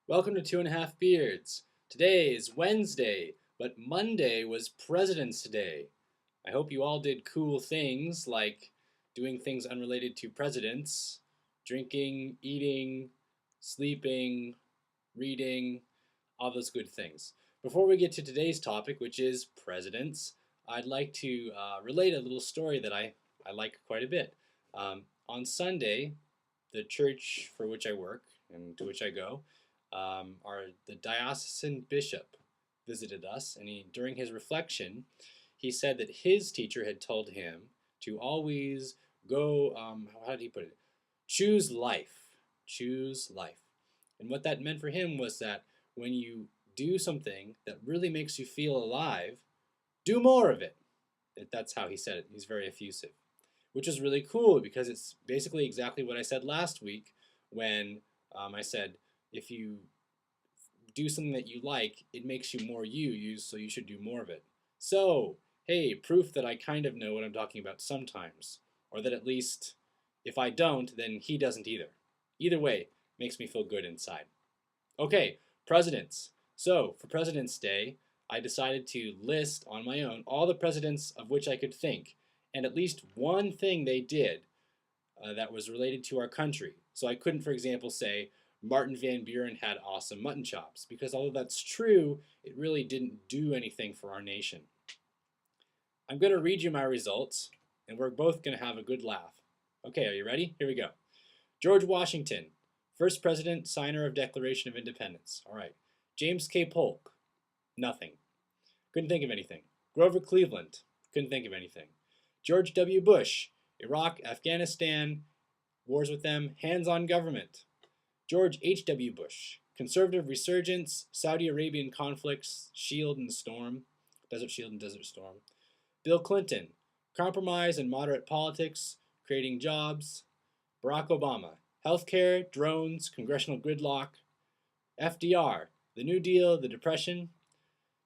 Welcome to Two and a Half Beards. Today is Wednesday, but Monday was President's Day. I hope you all did cool things like doing things unrelated to presidents, drinking, eating, sleeping, reading, all those good things. Before we get to today's topic, which is presidents, I'd like to relate a little story that I like quite a bit. On Sunday, the church for which I work and to which I go, the diocesan bishop visited us, and during his reflection, he said that his teacher had told him to always go. How did he put it? Choose life. Choose life. And what that meant for him was that when you do something that really makes you feel alive, do more of it. That's how he said it. He's very effusive, which is really cool because it's basically exactly what I said last week when I said if you do something that you like, it makes you more you, so you should do more of it. So, hey, proof that I kind of know what I'm talking about sometimes, or that at least if I don't, then he doesn't either. Either way, makes me feel good inside. Okay, presidents. So, for President's Day, I decided to list on my own all the presidents of which I could think, and at least one thing they did that was related to our country. So I couldn't, for example, say Martin Van Buren had awesome mutton chops, because although that's true, it really didn't do anything for our nation. I'm going to read you my results, and we're both going to have a good laugh. Okay, are you ready? Here we go. George Washington, first president, signer of Declaration of Independence. All right. James K. Polk, nothing. Couldn't think of anything. Grover Cleveland, couldn't think of anything. George W. Bush, Iraq, Afghanistan, wars with them, hands-on government. George H.W. Bush, conservative resurgence, Saudi Arabian conflicts, Shield and Storm, Desert Shield and Desert Storm. Bill Clinton, compromise and moderate politics, creating jobs. Barack Obama, healthcare, drones, congressional gridlock. FDR, the New Deal, the Depression.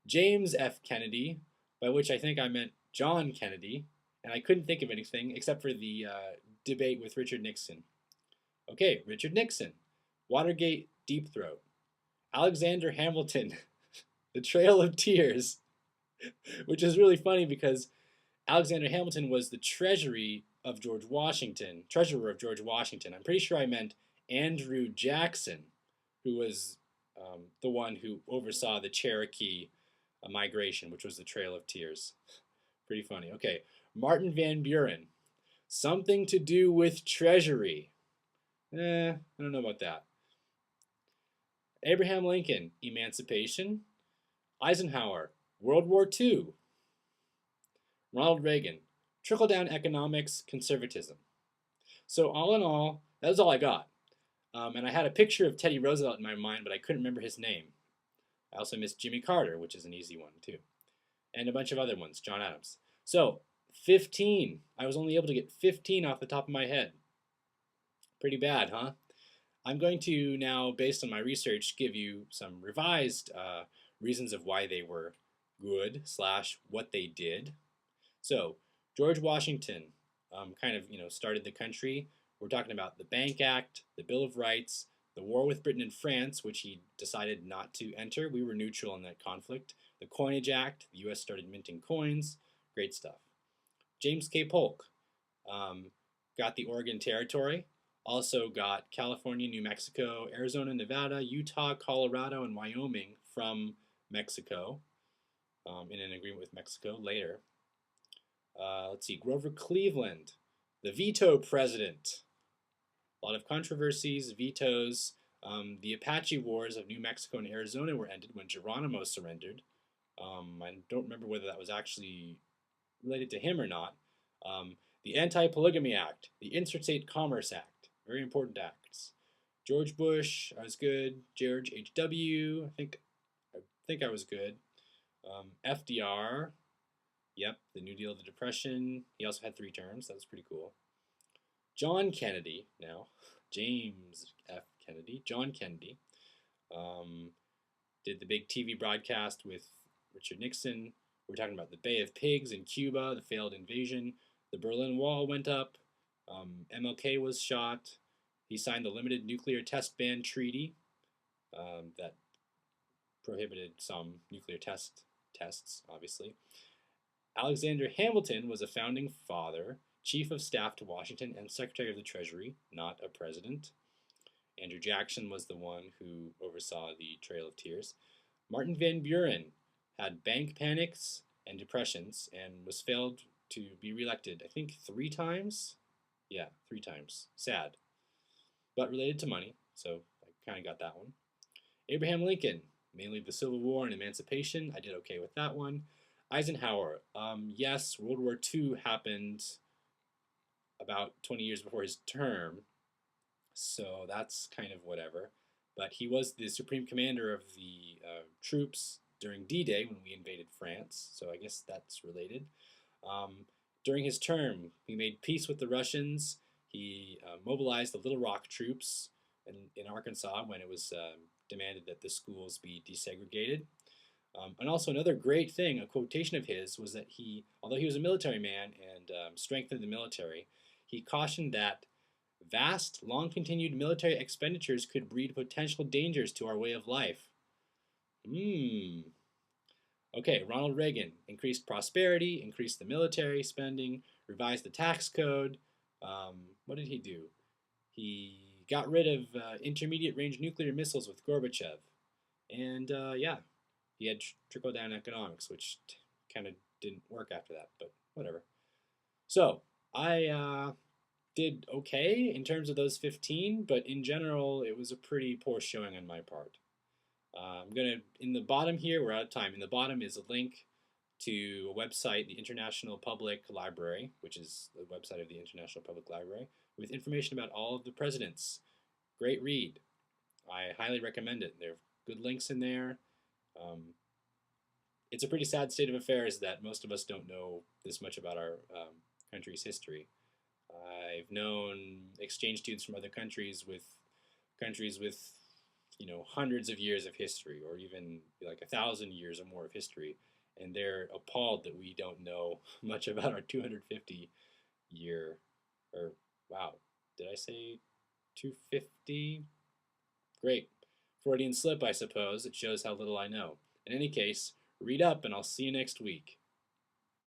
James F. Kennedy, by which I think I meant John Kennedy, and I couldn't think of anything except for the debate with Richard Nixon. Okay, Richard Nixon, Watergate, Deep Throat. Alexander Hamilton, The Trail of Tears, which is really funny because Alexander Hamilton was the treasurer of George Washington. I'm pretty sure I meant Andrew Jackson, who was the one who oversaw the Cherokee migration, which was the Trail of Tears. Pretty funny. Okay, Martin Van Buren, something to do with treasury. I don't know about that. Abraham Lincoln, emancipation. Eisenhower, World War II. Ronald Reagan, trickle-down economics, conservatism. So all in all, that was all I got. And I had a picture of Teddy Roosevelt in my mind, but I couldn't remember his name. I also missed Jimmy Carter, which is an easy one too. And a bunch of other ones, John Adams. So, 15. I was only able to get 15 off the top of my head. Pretty bad, huh? I'm going to now, based on my research, give you some revised reasons of why they were good / what they did. So, George Washington kind of, started the country. We're talking about the Bank Act, the Bill of Rights, the war with Britain and France, which he decided not to enter. We were neutral in that conflict. The Coinage Act, the U.S. started minting coins. Great stuff. James K. Polk got the Oregon Territory, also got California, New Mexico, Arizona, Nevada, Utah, Colorado, and Wyoming from Mexico in an agreement with Mexico later. Let's see, Grover Cleveland, the veto president. A lot of controversies, vetoes. The Apache Wars of New Mexico and Arizona were ended when Geronimo surrendered. I don't remember whether that was actually related to him or not. The Anti-Polygamy Act, the Interstate Commerce Act, very important acts. George Bush, I was good. George H.W., I think I was good. FDR, yep, the New Deal, the Depression. He also had 3 terms. That was pretty cool. John Kennedy, now, James F. Kennedy, John Kennedy, did the big TV broadcast with Richard Nixon. We're talking about the Bay of Pigs in Cuba, the failed invasion. The Berlin Wall went up. MLK was shot. He signed the Limited Nuclear Test Ban Treaty. that prohibited some nuclear tests, obviously. Alexander Hamilton was a founding father, Chief of Staff to Washington, and Secretary of the Treasury, not a president. Andrew Jackson was the one who oversaw the Trail of Tears. Martin Van Buren had bank panics and depressions and was failed to be reelected, I think 3 times. Yeah, 3 times. Sad, but related to money, so I kind of got that one. Abraham Lincoln, mainly the Civil War and Emancipation. I did okay with that one. Eisenhower, yes, World War II happened about 20 years before his term, so that's kind of whatever. But he was the supreme commander of the troops during D-Day when we invaded France, so I guess that's related. Um, During his term, he made peace with the Russians. He mobilized the Little Rock troops in Arkansas when it was demanded that the schools be desegregated. And also another great thing, a quotation of his, was that although he was a military man and strengthened the military, he cautioned that vast, long-continued military expenditures could breed potential dangers to our way of life. Okay, Ronald Reagan increased prosperity, increased the military spending, revised the tax code. What did he do? He got rid of intermediate range nuclear missiles with Gorbachev. And yeah, he had trickle down economics, which kind of didn't work after that, but whatever. So I did okay in terms of those 15, but in general, it was a pretty poor showing on my part. In the bottom here, we're out of time. In the bottom is a link to a website, the International Public Library, which is the website of the International Public Library, with information about all of the presidents. Great read. I highly recommend it. There are good links in there. It's a pretty sad state of affairs that most of us don't know this much about our country's history. I've known exchange students from other countries with hundreds of years of history, or even like 1,000 years or more of history, and they're appalled that we don't know much about our 250 year, or wow, did I say 250? Great. Freudian slip, I suppose. It shows how little I know. In any case, read up, and I'll see you next week.